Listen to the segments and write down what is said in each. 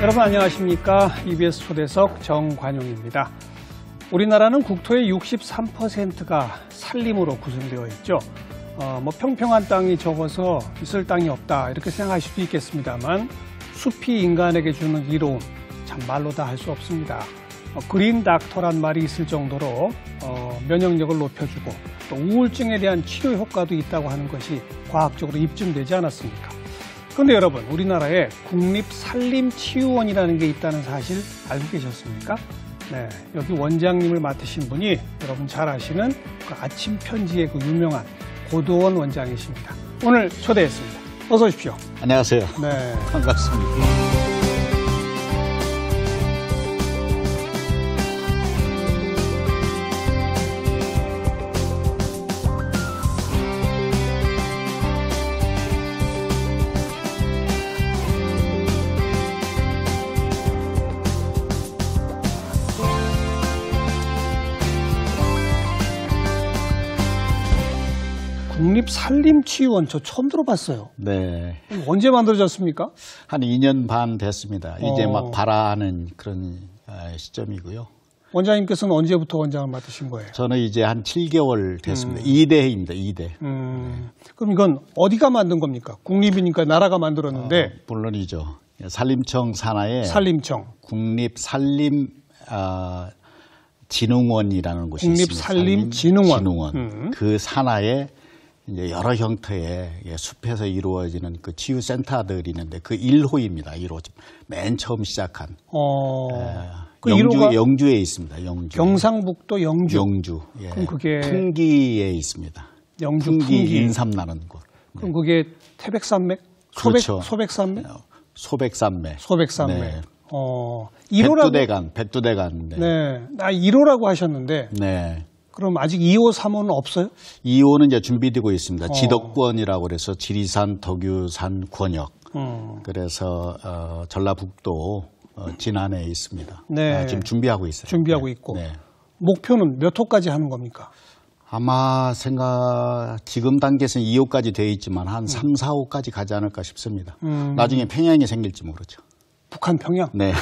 여러분 안녕하십니까? EBS 초대석 정관용입니다. 우리나라는 국토의 63%가 산림으로 구성되어 있죠. 평평한 땅이 적어서 있을 땅이 없다 이렇게 생각하실 수도 있겠습니다만 숲이 인간에게 주는 이로움 참 말로 다 할 수 없습니다. 그린 닥터란 말이 있을 정도로 면역력을 높여주고 또 우울증에 대한 치료 효과도 있다고 하는 것이 과학적으로 입증되지 않았습니까? 그런데 여러분, 우리나라에 국립산림치유원이라는 게 있다는 사실 알고 계셨습니까? 네, 여기 원장님을 맡으신 분이 여러분 잘 아시는 그 아침 편지의 그 유명한 고도원 원장이십니다. 오늘 초대했습니다. 어서 오십시오. 안녕하세요. 네, 반갑습니다. 국립산림치유원 저 처음 들어봤어요. 네. 언제 만들어졌습니까? 한 2년 반 됐습니다. 이제 막 발화하는 그런 시점이고요. 원장님께서는 언제부터 원장을 맡으신 거예요? 저는 이제 한 7개월 됐습니다. 2대입니다. 2대. 그럼 이건 어디가 만든 겁니까? 국립이니까 나라가 만들었는데. 물론이죠. 산림청 산하에 산림청. 국립산림진흥원이라는 곳이 있습니다. 국립산림진흥원. 그 산하에 이제 여러 형태의 숲에서 이루어지는 그 치유센터들이 있는데 그 1호입니다. 1호. 맨 처음 시작한. 그 영주에 있습니다. 영주. 경상북도 영주. 영주. 예. 그럼 그게 풍기에 있습니다. 영주 풍기 인삼 나는 곳. 그럼 그게 태백산맥? 그렇죠. 소백산맥? 소백산맥. 소백산맥. 네. 1호라고. 백두대간. 네. 네. 1호라고 하셨는데. 네. 그럼 아직 2호, 3호는 없어요? 2호는 이제 준비되고 있습니다. 지덕권이라고 그래서 지리산, 덕유산 권역. 그래서 전라북도 진안에 있습니다. 네. 지금 준비하고 있어요. 준비하고 네. 있고. 네. 목표는 몇 호까지 하는 겁니까? 아마 지금 단계에서는 2호까지 되어 있지만 한 3, 4호까지 가지 않을까 싶습니다. 나중에 평양이 생길지 모르죠. 북한 평양? 네.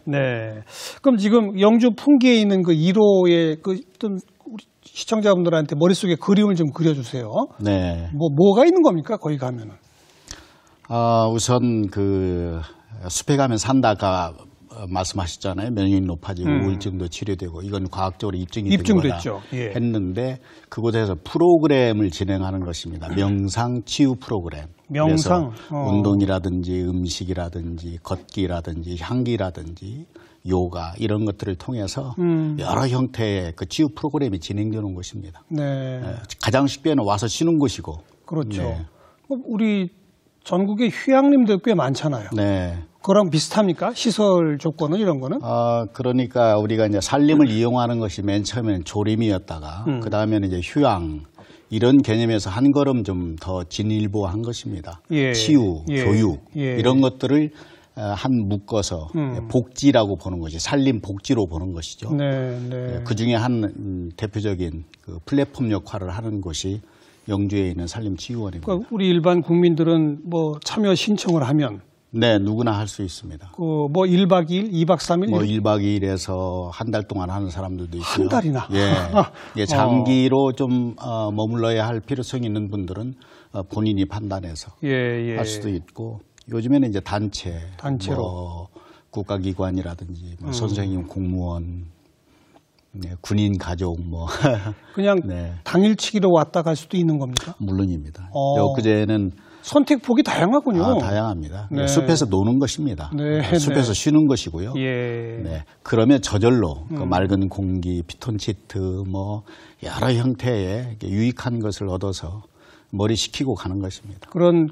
네. 그럼 지금 영주 풍기에 있는 그 1호의 좀 우리 시청자분들한테 머릿속에 그림을 좀 그려주세요. 네. 뭐가 있는 겁니까? 거기 가면은? 우선 그 숲에 가면 산다가 말씀하셨잖아요. 면역력이 높아지고 우울증도 치료되고 이건 과학적으로 입증됐죠. 예. 했는데 그곳에서 프로그램을 진행하는 것입니다. 명상 치유 프로그램. 명상. 그래서 운동이라든지 음식이라든지 걷기라든지 향기라든지 요가 이런 것들을 통해서 여러 형태의 그 치유 프로그램이 진행되는 곳입니다. 네. 가장 쉽게는 와서 쉬는 곳이고. 그렇죠. 네. 우리 전국에 휴양림들 꽤 많잖아요. 네. 그거랑 비슷합니까? 시설 조건은 이런 거는? 그러니까 우리가 이제 산림을 이용하는 것이 맨 처음에는 조림이었다가 그 다음에는 이제 휴양 이런 개념에서 한 걸음 좀 더 진일보한 것입니다. 예. 치유, 예. 교육 예. 이런 것들을 한 묶어서 복지라고 보는 것이 산림 복지로 보는 것이죠. 네, 네. 그 중에 한 대표적인 그 플랫폼 역할을 하는 곳이 영주에 있는 산림치유원입니다. 그러니까 우리 일반 국민들은 참여 신청을 하면 네, 누구나 할 수 있습니다. 1박 2일, 2박 3일? 1박 2일에서 한 달 동안 하는 사람들도 있고요. 한 달이나? 예. 장기로 좀 머물러야 할 필요성이 있는 분들은 본인이 판단해서 할 수도 있고 요즘에는 이제 단체로 국가기관이라든지 선생님, 공무원, 군인 가족 그냥 네. 당일치기로 왔다 갈 수도 있는 겁니까? 물론입니다. 엊그제는 선택폭이 다양하군요. 다양합니다. 네. 숲에서 노는 것입니다. 네, 숲에서 쉬는 것이고요. 예. 네. 그러면 저절로 그 맑은 공기, 피톤치드 여러 형태의 유익한 것을 얻어서 머리 식히고 가는 것입니다. 그런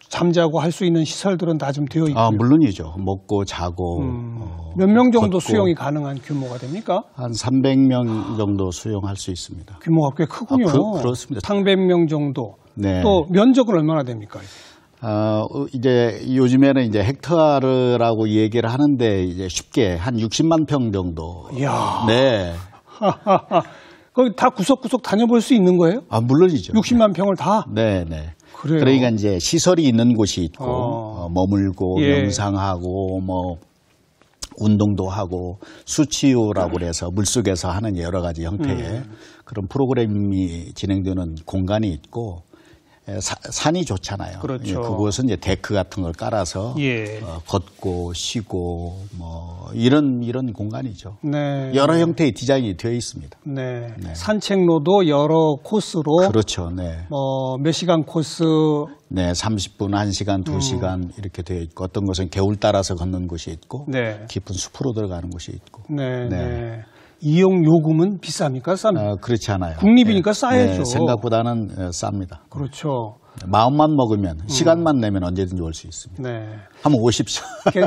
잠자고 할 수 있는 시설들은 다 좀 되어 있고요. 물론이죠. 먹고 자고. 몇 명 정도 걷고. 수용이 가능한 규모가 됩니까? 한 300명 정도 수용할 수 있습니다. 규모가 꽤 크군요. 그렇습니다. 300명 정도. 네. 또 면적은 얼마나 됩니까? 이제 요즘에는 이제 헥타르라고 얘기를 하는데 이제 쉽게 한 60만 평 정도. 이야. 네. 거기 다 구석구석 다녀볼 수 있는 거예요? 물론이죠. 60만 평을 다? 네, 네. 그래요? 그러니까 이제 시설이 있는 곳이 있고 머물고 예. 명상하고 뭐 운동도 하고 수치유라고 그래서 물속에서 하는 여러 가지 형태의 그런 프로그램이 진행되는 공간이 있고 산이 좋잖아요. 그렇죠. 예, 그곳은 이제 데크 같은 걸 깔아서 예. 걷고 쉬고 뭐 이런 공간이죠. 네. 여러 형태의 디자인이 되어 있습니다. 네. 네. 산책로도 여러 코스로 그렇죠. 네. 몇 시간 코스 네, 30분, 1시간, 2시간 이렇게 되어 있고 어떤 곳은 겨울 따라서 걷는 곳이 있고 네. 깊은 숲으로 들어가는 곳이 있고. 네. 네. 네. 이용 요금은 비쌉니까? 쌉니까? 그렇지 않아요. 국립이니까 네. 싸야죠. 네, 생각보다는 쌉니다. 그렇죠. 마음만 먹으면 시간만 내면 언제든지 올 수 있습니다. 네. 한번 오십시오.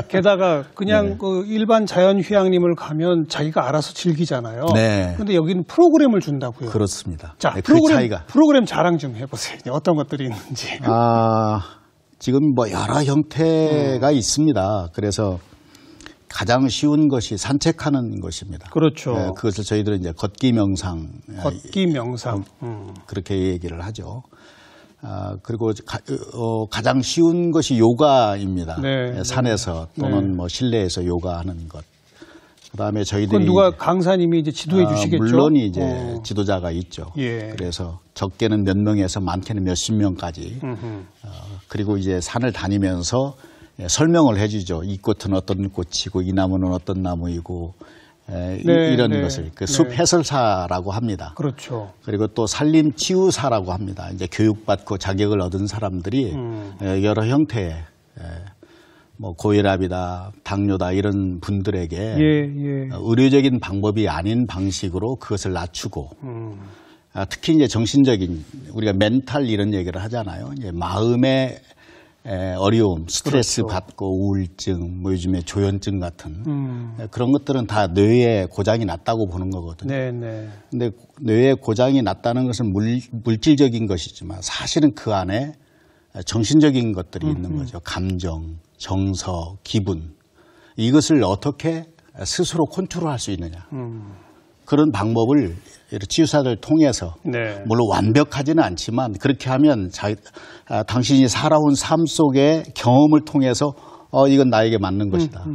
게다가 그냥 네. 그 일반 자연휴양림을 가면 자기가 알아서 즐기잖아요. 네. 근데 여기는 프로그램을 준다고요. 그렇습니다. 자, 네, 그 차이가. 프로그램 자랑 좀 해보세요. 어떤 것들이 있는지. 지금 뭐 여러 형태가 있습니다. 그래서 가장 쉬운 것이 산책하는 것입니다. 그렇죠. 네, 그것을 저희들은 이제 걷기 명상. 걷기 명상. 그렇게 얘기를 하죠. 그리고 가장 쉬운 것이 요가입니다. 네, 산에서 또는 뭐 실내에서 요가하는 것. 그다음에 저희들이 그건 누가 강사님이 이제 지도해 주시겠죠? 물론 이제 지도자가 있죠. 예. 그래서 적게는 몇 명에서 많게는 몇십 명까지. 그리고 이제 산을 다니면서 설명을 해주죠. 이 꽃은 어떤 꽃이고 이 나무는 어떤 나무이고 이런 것을 그 숲 해설사라고 합니다. 그렇죠. 그리고 또 산림 치유사라고 합니다. 이제 교육받고 자격을 얻은 사람들이 여러 형태의 뭐 고혈압이다, 당뇨다 이런 분들에게 의료적인 방법이 아닌 방식으로 그것을 낮추고 특히 이제 정신적인 우리가 멘탈 이런 얘기를 하잖아요. 이제 마음의 어려움, 스트레스 그렇죠. 받고 우울증, 뭐 요즘에 조현증 같은 그런 것들은 다 뇌에 고장이 났다고 보는 거거든요. 네네. 근데 뇌에 고장이 났다는 것은 물질적인 것이지만 사실은 그 안에 정신적인 것들이 있는 거죠. 감정, 정서, 기분. 이것을 어떻게 스스로 컨트롤할 수 있느냐. 그런 방법을 치유사들 통해서 물론 완벽하지는 않지만 그렇게 하면 당신이 살아온 삶 속의 경험을 통해서 이건 나에게 맞는 것이다.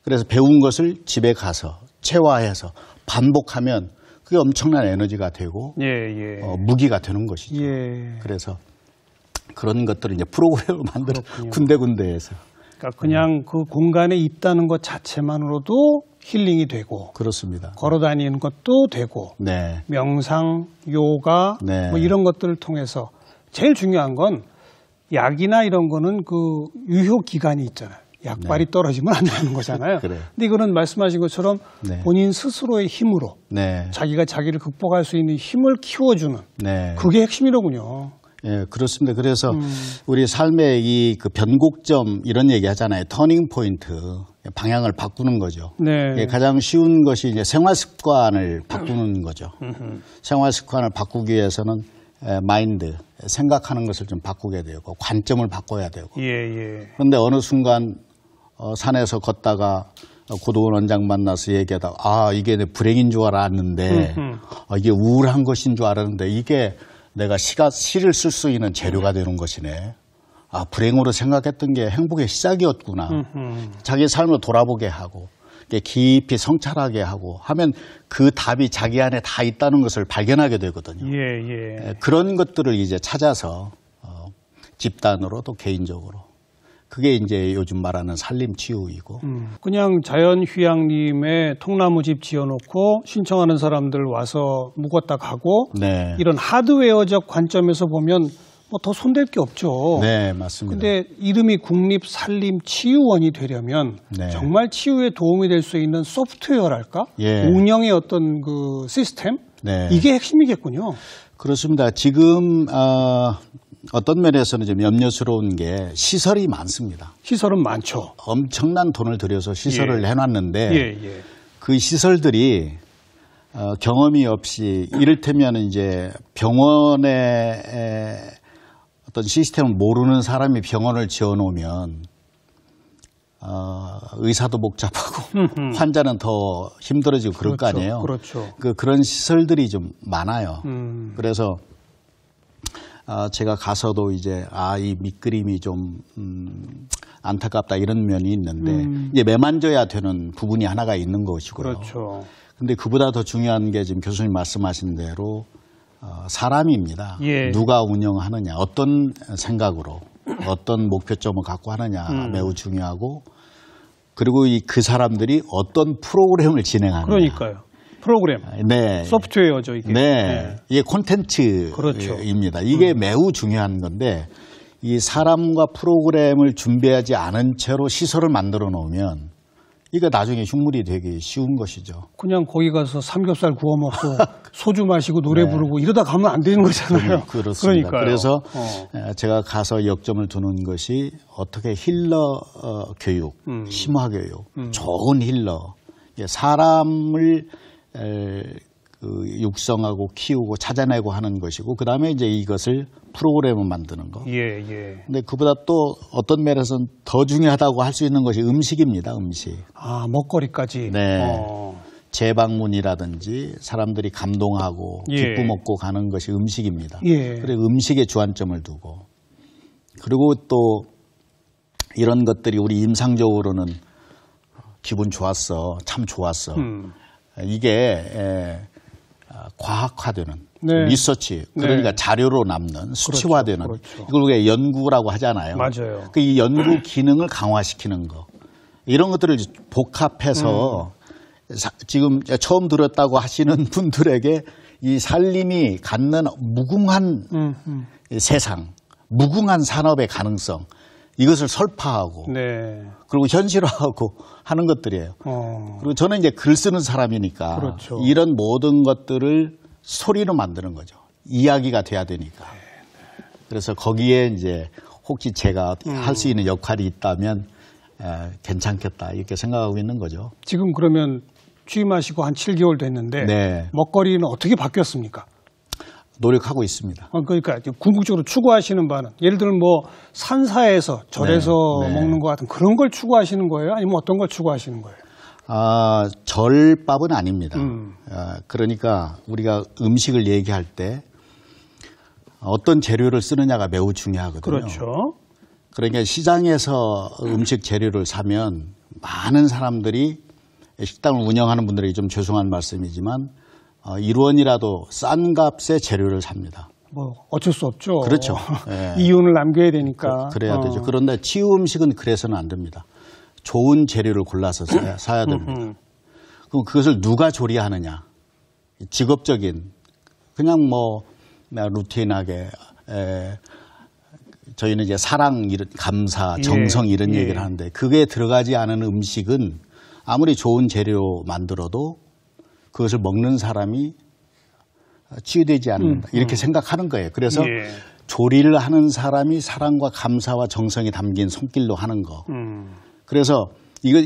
그래서 배운 것을 집에 가서 체화해서 반복하면 그게 엄청난 에너지가 되고 무기가 되는 것이죠. 그래서 그런 것들을 이제 프로그램을 만들어 군데군데에서. 그러니까 그냥 그 공간에 있다는 것 자체만으로도 힐링이 되고 그렇습니다. 걸어 다니는 것도 되고 명상, 요가 뭐 이런 것들을 통해서 제일 중요한 건 약이나 이런 거는 그 유효 기간이 있잖아요. 약발이 떨어지면 안 되는 거잖아요. 근데 이거는 말씀하신 것처럼 본인 스스로의 힘으로 자기가 자기를 극복할 수 있는 힘을 키워주는 그게 핵심이로군요. 예, 그렇습니다. 그래서 우리 삶의 이 그 변곡점 이런 얘기 하잖아요. 터닝 포인트. 방향을 바꾸는 거죠. 가장 쉬운 것이 이제 생활 습관을 바꾸는 거죠. 생활 습관을 바꾸기 위해서는 마인드, 생각하는 것을 좀 바꾸게 되고 관점을 바꿔야 되고. 그런데 어느 순간 산에서 걷다가 고도원 원장 만나서 얘기하다가 이게 내 불행인 줄 알았는데 이게 우울한 것인 줄 알았는데 이게 내가 시를 쓸 수 있는 재료가 되는 것이네. 불행으로 생각했던 게 행복의 시작이었구나. 자기 삶을 돌아보게 하고 깊이 성찰하게 하고 하면 그 답이 자기 안에 다 있다는 것을 발견하게 되거든요. 그런 것들을 이제 찾아서 집단으로 또 개인적으로 그게 이제 요즘 말하는 산림치유이고. 그냥 자연휴양림에 통나무집 지어놓고 신청하는 사람들 와서 묵었다 가고 이런 하드웨어적 관점에서 보면 뭐 더 손댈 게 없죠. 네, 맞습니다. 근데 이름이 국립산림치유원이 되려면 정말 치유에 도움이 될 수 있는 소프트웨어랄까? 운영의 어떤 그 시스템? 이게 핵심이겠군요. 그렇습니다. 지금 어떤 면에서는 좀 염려스러운 게 시설이 많습니다. 시설은 많죠. 엄청난 돈을 들여서 시설을 해놨는데 그 시설들이 경험이 없이 이를테면 이제 병원의 어떤 시스템을 모르는 사람이 병원을 지어놓으면 의사도 복잡하고 환자는 더 힘들어지고 그럴 거 아니에요. 그런 시설들이 좀 많아요. 그래서 제가 가서도 이제 이 밑그림이 좀 안타깝다 이런 면이 있는데 이제 매만져야 되는 부분이 하나가 있는 것이고요. 그렇죠. 근데 그보다 더 중요한 게 지금 교수님 말씀하신 대로 사람입니다. 예. 누가 운영하느냐, 어떤 생각으로, 어떤 목표점을 갖고 하느냐 매우 중요하고 그리고 그 사람들이 어떤 프로그램을 진행하느냐. 그러니까요. 프로그램. 네. 소프트웨어죠, 이게. 네. 이게 콘텐츠입니다. 그렇죠. 이게 매우 중요한 건데 이 사람과 프로그램을 준비하지 않은 채로 시설을 만들어 놓으면 이거 나중에 흉물이 되기 쉬운 것이죠. 그냥 거기 가서 삼겹살 구워 먹고 소주 마시고 노래 네. 부르고 이러다 가면 안 되는 거잖아요. 그렇습니다. 그러니까요. 그래서 제가 가서 역점을 두는 것이 어떻게 힐러 교육, 심화 교육, 좋은 힐러, 사람을 육성하고 키우고 찾아내고 하는 것이고 그다음에 이제 이것을 프로그램을 만드는 거. 예, 예. 근데 그보다 또 어떤 면에서는 더 중요하다고 할 수 있는 것이 음식입니다. 음식. 먹거리까지. 네. 재방문이라든지 사람들이 감동하고 예. 기쁨 먹고 가는 것이 음식입니다. 예. 그래서 음식에 주안점을 두고 그리고 또 이런 것들이 우리 임상적으로는 기분 좋았어, 참 좋았어. 이게 과학화되는 네. 리서치 그러니까 네. 자료로 남는 수치화되는 그렇죠. 이걸 우리가 연구라고 하잖아요. 맞아요. 이 연구 기능을 강화시키는 거 이런 것들을 복합해서 지금 처음 들었다고 하시는 분들에게 이 산림이 갖는 무궁한 세상, 무궁한 산업의 가능성 이것을 설파하고 네. 그리고 현실화하고 하는 것들이에요. 그리고 저는 이제 글 쓰는 사람이니까 그렇죠. 이런 모든 것들을 소리로 만드는 거죠. 이야기가 돼야 되니까. 그래서 거기에 이제 혹시 제가 할 수 있는 역할이 있다면 괜찮겠다 이렇게 생각하고 있는 거죠. 지금 그러면 취임하시고 한 7개월 됐는데 네. 먹거리는 어떻게 바뀌었습니까? 노력하고 있습니다. 그러니까 궁극적으로 추구하시는 바는 예를 들면 뭐 산사에서 절에서 네. 먹는 것 같은 그런 걸 추구하시는 거예요? 아니면 어떤 걸 추구하시는 거예요? 절밥은 아닙니다. 그러니까 우리가 음식을 얘기할 때 어떤 재료를 쓰느냐가 매우 중요하거든요. 그렇죠. 그러니까 시장에서 음식 재료를 사면 많은 사람들이 식당을 운영하는 분들에게 좀 죄송한 말씀이지만 1원이라도 싼 값의 재료를 삽니다. 뭐 어쩔 수 없죠. 그렇죠. 네. 이윤을 남겨야 되니까. 그래야 되죠. 그런데 치유 음식은 그래서는 안 됩니다. 좋은 재료를 골라서 사야 됩니다. 그럼 그것을 누가 조리하느냐. 직업적인 그냥 뭐 루틴하게 저희는 이제 사랑, 감사, 정성 이런 얘기를 하는데 그게 들어가지 않은 음식은 아무리 좋은 재료 만들어도 그것을 먹는 사람이 치유되지 않는다. 이렇게 생각하는 거예요. 그래서 조리를 하는 사람이 사랑과 감사와 정성이 담긴 손길로 하는 거. 그래서 이거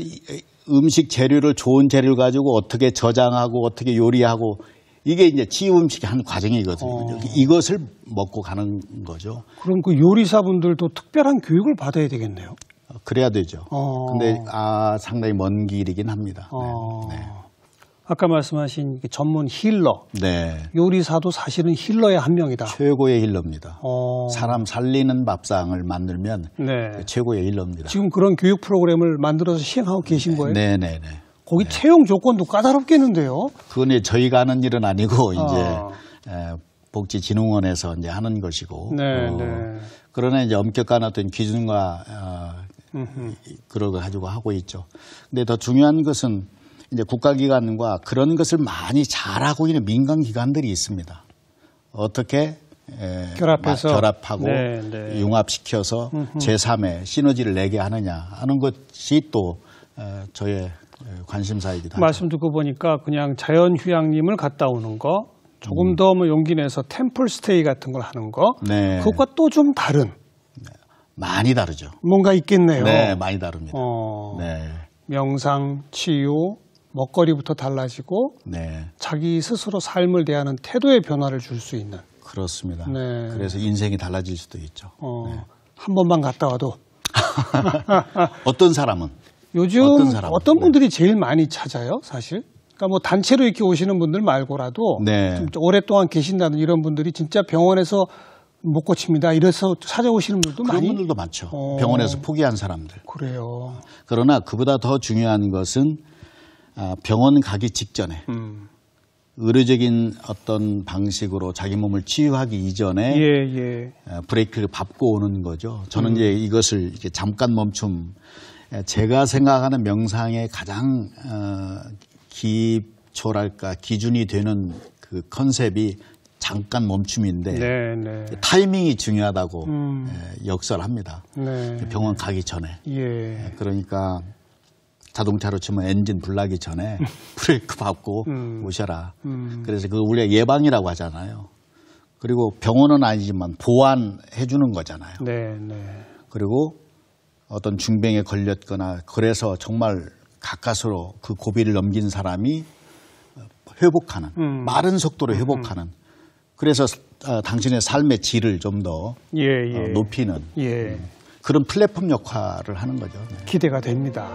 음식 재료를 좋은 재료를 가지고 어떻게 저장하고 어떻게 요리하고 이게 이제 치유 음식의 한 과정이거든요. 이것을 먹고 가는 거죠. 그럼 그 요리사분들도 특별한 교육을 받아야 되겠네요. 그래야 되죠. 근데 상당히 먼 길이긴 합니다. 네. 아까 말씀하신 전문 힐러. 네. 요리사도 사실은 힐러의 한 명이다. 최고의 힐러입니다. 사람 살리는 밥상을 만들면 최고의 힐러입니다. 지금 그런 교육 프로그램을 만들어서 시행하고 계신 거예요? 네네네. 거기 채용 조건도 까다롭겠는데요? 그건 저희가 하는 일은 아니고 이제 복지진흥원에서 이제 하는 것이고. 그러나 이제 엄격한 어떤 기준과 그런 거 가지고 하고 있죠. 근데 더 중요한 것은 이제 국가기관과 그런 것을 많이 잘하고 있는 민간기관들이 있습니다. 어떻게 결합해서 결합하고 융합시켜서 제3의 시너지를 내게 하느냐 하는 것이 또 저의 관심사이기도 하죠. 말씀 듣고 보니까 그냥 자연휴양림을 갔다 오는 거 조금 더 뭐 용기 내서 템플 스테이 같은 걸 하는 거 그것과 또 좀 다른 많이 다르죠. 뭔가 있겠네요. 네, 많이 다릅니다. 명상, 치유, 먹거리부터 달라지고 자기 스스로 삶을 대하는 태도의 변화를 줄 수 있는. 그렇습니다. 그래서 인생이 달라질 수도 있죠. 한 번만 갔다 와도. 어떤 사람은? 요즘 어떤 분들이 제일 많이 찾아요, 사실? 그러니까 뭐 단체로 이렇게 오시는 분들 말고라도 좀 오랫동안 계신다는 이런 분들이 진짜 병원에서 못 고칩니다. 이래서 찾아오시는 분들도 그런 많이? 분들도 많죠. 병원에서 포기한 사람들. 그래요. 그러나 그보다 더 중요한 것은 병원 가기 직전에 의료적인 어떤 방식으로 자기 몸을 치유하기 이전에 브레이크를 밟고 오는 거죠. 저는 이제 이것을 이렇게 잠깐 멈춤, 제가 생각하는 명상의 가장 기초랄까 기준이 되는 그 컨셉이 잠깐 멈춤인데 타이밍이 중요하다고 역설을 합니다. 병원 가기 전에. 그러니까 자동차로 치면 엔진 불나기 전에 브레이크 밟고 오셔라. 그래서 그거 우리가 예방이라고 하잖아요. 그리고 병원은 아니지만 보완해 주는 거잖아요. 그리고 어떤 중병에 걸렸거나 그래서 정말 가까스로 그 고비를 넘긴 사람이 회복하는, 빠른 속도로 회복하는. 그래서 당신의 삶의 질을 좀 더 높이는 그런 플랫폼 역할을 하는 거죠. 기대가 됩니다.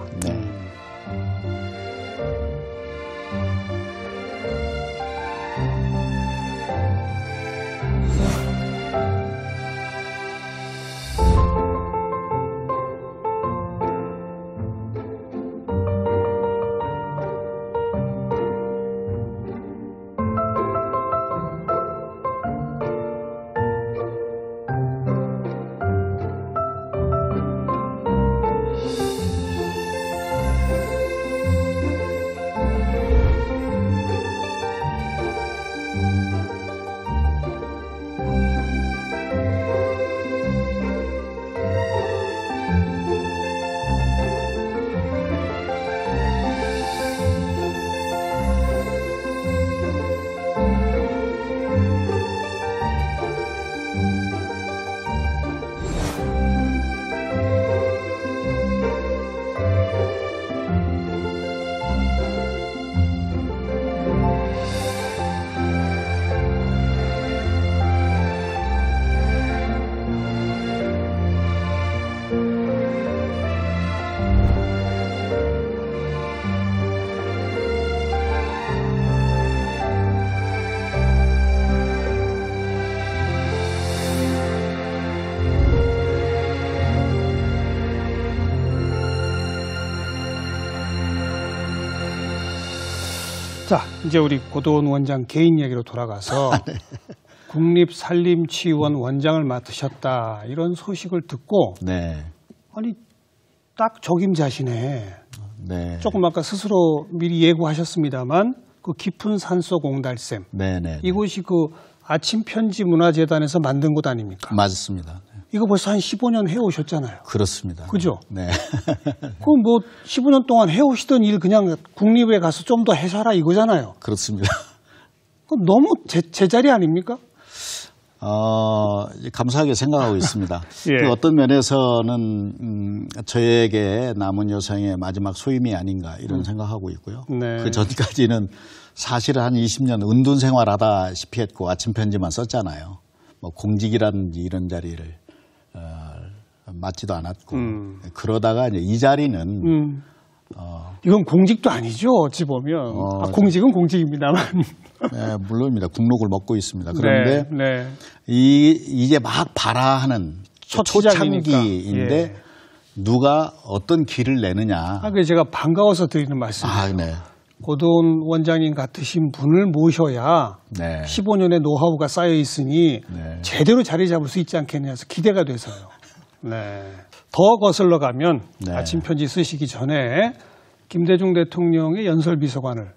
자, 이제 우리 고도원 원장 개인 얘기로 돌아가서 국립산림치유원 원장을 맡으셨다 이런 소식을 듣고 아니 딱 적임자시네. 조금 아까 스스로 미리 예고하셨습니다만 그 깊은 산속 옹달샘 이곳이 그 아침편지문화재단에서 만든 곳 아닙니까? 맞습니다. 이거 벌써 한 15년 해오셨잖아요. 그렇습니다. 그죠? 그럼 뭐 15년 동안 해오시던 일 그냥 국립에 가서 좀 더 해사라 이거잖아요. 그렇습니다. 그럼 너무 제자리 아닙니까? 감사하게 생각하고 있습니다. 그 어떤 면에서는 저에게 남은 여생의 마지막 소임이 아닌가 이런 생각하고 있고요. 그 전까지는 사실 한 20년 은둔 생활하다시피 했고 아침 편지만 썼잖아요. 뭐 공직이라든지 이런 자리를 맡지도 않았고 그러다가 이제 이 자리는 이건 공직도 아니죠. 어찌 보면 공직은 공직입니다만 물론입니다. 국록을 먹고 있습니다. 그런데 이제 막 발화하는 초창기인데 누가 어떤 길을 내느냐. 그래서 제가 반가워서 드리는 말씀이에요. 고도원 원장님 같으신 분을 모셔야 15년의 노하우가 쌓여 있으니 제대로 자리 잡을 수 있지 않겠냐 해서 기대가 돼서요. 더 거슬러 가면 아침 편지 쓰시기 전에 김대중 대통령의 연설비서관을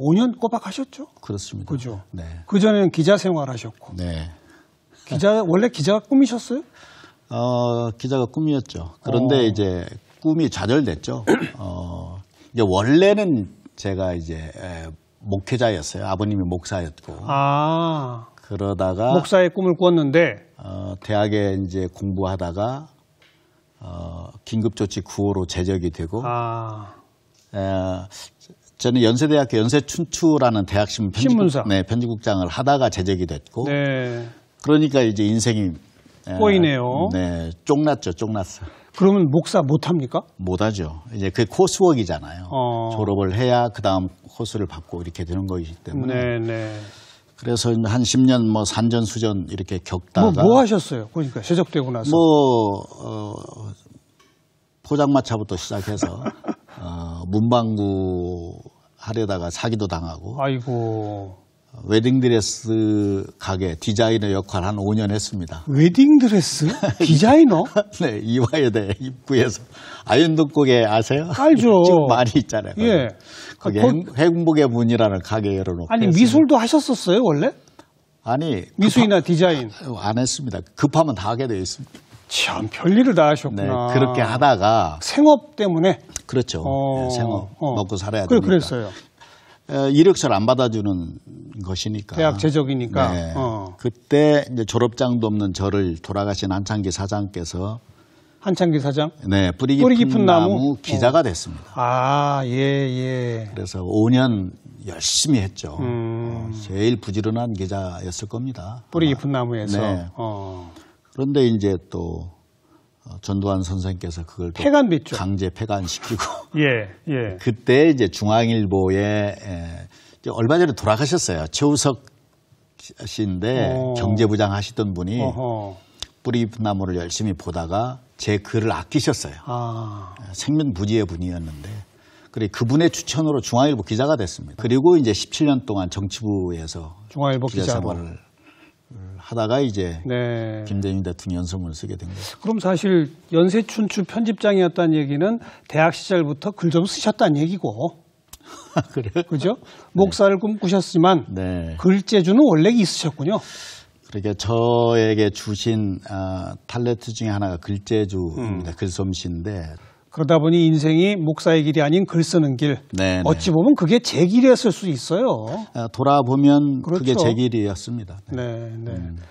5년 꼬박 하셨죠? 그렇습니다. 그죠? 그전에는 기자 생활하셨고. 원래 기자가 꿈이셨어요? 기자가 꿈이었죠. 그런데 이제 꿈이 좌절됐죠. 이제 원래는 제가 이제 목회자였어요. 아버님이 목사였고. 그러다가 목사의 꿈을 꾸었는데 대학에 이제 공부하다가 긴급조치 9호로 제적이 되고 저는 연세대학교 연세춘추라는 대학신문 편집국장을 하다가 제적이 됐고 그러니까 이제 인생이 꼬이네요. 쫑났죠. 쫑났어. 그러면 목사 못합니까? 못하죠. 이제 그게 코스웍이잖아요. 졸업을 해야 그 다음 코스를 받고 이렇게 되는 거이기 때문에. 그래서 한 10년 뭐 산전수전 이렇게 겪다가 뭐 하셨어요? 그러니까 제적되고 나서 포장마차부터 시작해서 문방구 하려다가 사기도 당하고 아이고. 웨딩드레스 가게 디자이너 역할 한 5년 했습니다. 웨딩드레스? 디자이너? 네, 이화여대 입구에서 아윤동고개 아세요? 알죠. 지금 많이 있잖아요. 예. 거기 행복의 문이라는 가게 열어놓고. 아니 미술도 하셨었어요 원래? 아니 미술이나 디자인 안 했습니다. 급하면 다 하게 되어 있습니다. 참 별일을 다 네, 하셨구나. 그렇게 하다가 생업 때문에. 그렇죠. 네, 생업 먹고 살아야 그래, 되니까. 그랬어요. 이력서를 안 받아주는 것이니까. 대학 재적이니까. 네. 그때 이제 졸업장도 없는 저를 돌아가신 한창기 사장께서 한창기 사장? 네, 뿌리 깊은 나무 기자가 됐습니다. 아, 예. 그래서 5년 열심히 했죠. 제일 부지런한 기자였을 겁니다. 뿌리 깊은 나무에서. 네. 그런데 이제 또 전두환 선생께서 그걸 또 폐간됐죠. 강제 폐간시키고. 예. 그때 이제 중앙일보에 이제 얼마 전에 돌아가셨어요. 최우석 씨인데 경제부장 하시던 분이 뿌리 깊은 나무를 열심히 보다가 제 글을 아끼셨어요. 생면부지의 분이었는데. 그래 그분의 추천으로 중앙일보 기자가 됐습니다. 그리고 이제 17년 동안 정치부에서 중앙일보 기자 생활을 하다가 이제 네. 김대중 대통령 연설문을 쓰게 된 거죠. 그럼 사실 연세춘추 편집장이었다는 얘기는 대학 시절부터 글 좀 쓰셨다는 얘기고. 그래요? 그죠? 목사를 꿈꾸셨지만 네. 글재주는 원래 있으셨군요. 그러니까 저에게 주신 탤런트 중에 하나가 글재주입니다. 글솜씨인데. 그러다 보니 인생이 목사의 길이 아닌 글 쓰는 길. 네네. 어찌 보면 그게 제 길이었을 수 있어요. 돌아보면 그렇죠. 그게 제 길이었습니다. 네.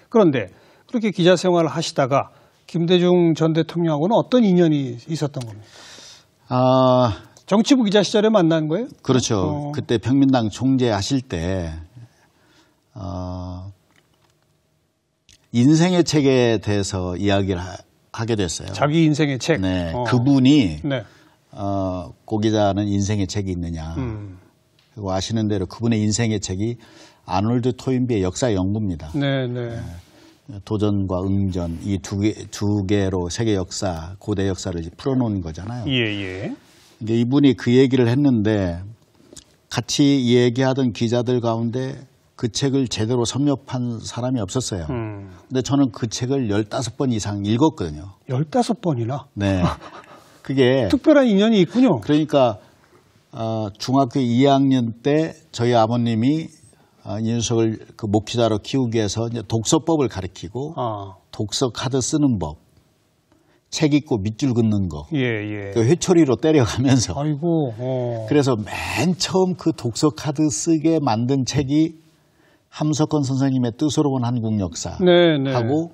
그런데 그렇게 기자 생활을 하시다가 김대중 전 대통령하고는 어떤 인연이 있었던 겁니까? 정치부 기자 시절에 만난 거예요? 그렇죠. 그때 평민당 총재 하실 때 인생의 책에 대해서 이야기를 하게 됐어요. 자기 인생의 책. 네, 그분이 네. 고 기자는 인생의 책이 있느냐. 그리고 아시는 대로 그분의 인생의 책이 아놀드 토인비의 역사 연구입니다. 네. 도전과 응전 이 두 개로 세계 역사, 고대 역사를 풀어놓은 거잖아요. 예. 이게 이분이 그 얘기를 했는데 같이 얘기하던 기자들 가운데 그 책을 제대로 섭렵한 사람이 없었어요. 근데 저는 그 책을 15번 이상 읽었거든요. 15번이나? 네. 그게 특별한 인연이 있군요. 그러니까 중학교 2학년 때 저희 아버님이 이준석을 그 목회자로 키우기 위해서 이제 독서법을 가르치고 독서 카드 쓰는 법, 책 읽고 밑줄 긋는 거, 그 회초리로 때려가면서. 아이고. 그래서 맨 처음 그 독서 카드 쓰게 만든 책이 함석헌 선생님의 뜻으로 본 한국 역사 하고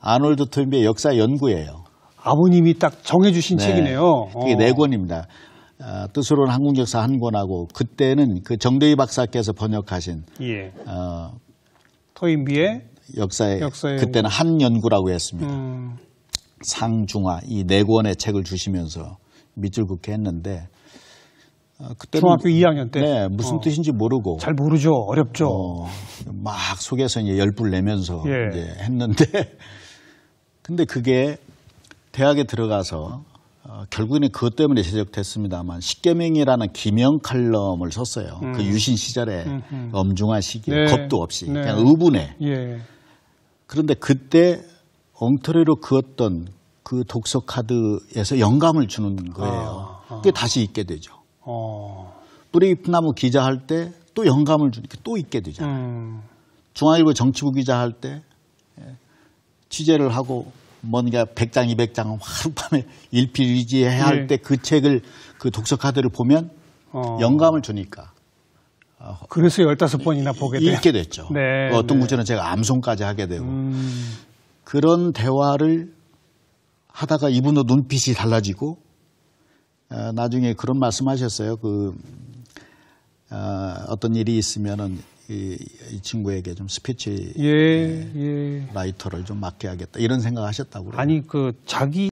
아놀드 토인비의 역사 연구예요. 아버님이 딱 정해주신 책이네요. 그게 4권입니다. 뜻으로 본 한국 역사 한 권하고 그때는 그 정대희 박사께서 번역하신 토인비의 역사의 그때는 한 연구라고 했습니다. 상중하 이 4권의 책을 주시면서 밑줄 긋게 했는데 그때는 중학교 2학년 때? 네, 무슨 뜻인지 모르고. 잘 모르죠. 어렵죠. 막 속에서 이제 열불 내면서 이제 했는데 근데 그게 대학에 들어가서 결국에는 그것 때문에 제적됐습니다만 십계명이라는 기명 칼럼을 썼어요. 그 유신 시절에 엄중한 시기에 겁도 없이 그냥 의분해. 그런데 그때 엉터리로 그었던 그 독서 카드에서 영감을 주는 거예요. 그게 다시 읽게 되죠. 뿌리 깊은 나무 기자할 때 또 영감을 주니까 또 읽게 되잖아요. 중앙일보 정치부 기자할 때 취재를 하고 뭔가 100장, 200장 하룻밤에 일필이지해야 할 때 그 책을 그 독서 카드를 보면 영감을 주니까. 그래서 15번이나 보게 돼요. 읽게 됐죠. 어떤 구절은 제가 암송까지 하게 되고. 그런 대화를 하다가 이분도 눈빛이 달라지고 나중에 그런 말씀하셨어요. 어떤 일이 있으면은 이 친구에게 좀 스피치 라이터를 좀 맡겨야겠다 이런 생각하셨다고. 아니 자기